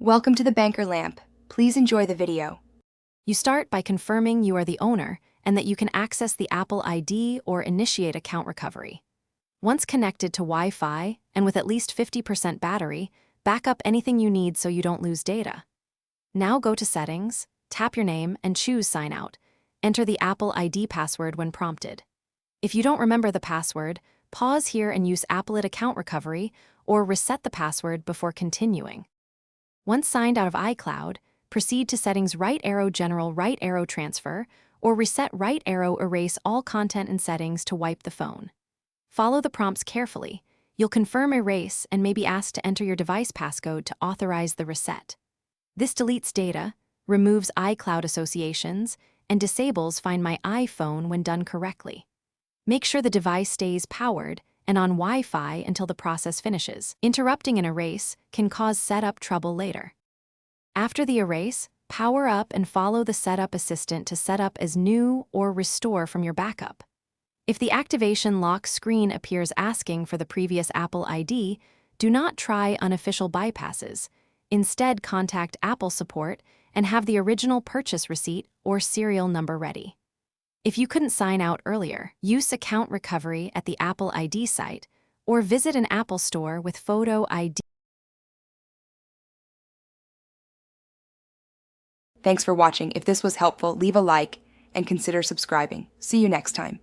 Welcome to the Banker Lamp. Please enjoy the video. You start by confirming you are the owner and that you can access the Apple ID or initiate account recovery. Once connected to Wi-Fi and with at least 50% battery, back up anything you need so you don't lose data. Now go to Settings, tap your name, and choose Sign Out. Enter the Apple ID password when prompted. If you don't remember the password, pause here and use Apple ID account recovery or reset the password before continuing. Once signed out of iCloud, proceed to Settings right arrow General right arrow Transfer or reset right arrow Erase all content and settings to wipe the phone. Follow the prompts carefully. You'll confirm Erase and may be asked to enter your device passcode to authorize the reset. This deletes data, removes iCloud associations, and disables Find My iPhone when done correctly. Make sure the device stays powered and on Wi-Fi until the process finishes. Interrupting an erase can cause setup trouble later. After the erase, power up and follow the setup assistant to set up as new or restore from your backup. If the activation lock screen appears asking for the previous Apple ID, do not try unofficial bypasses. Instead, contact Apple support and have the original purchase receipt or serial number ready. If you couldn't sign out earlier, use account recovery at the Apple ID site or visit an Apple store with photo ID. Thanks for watching. If this was helpful, leave a like and consider subscribing. See you next time.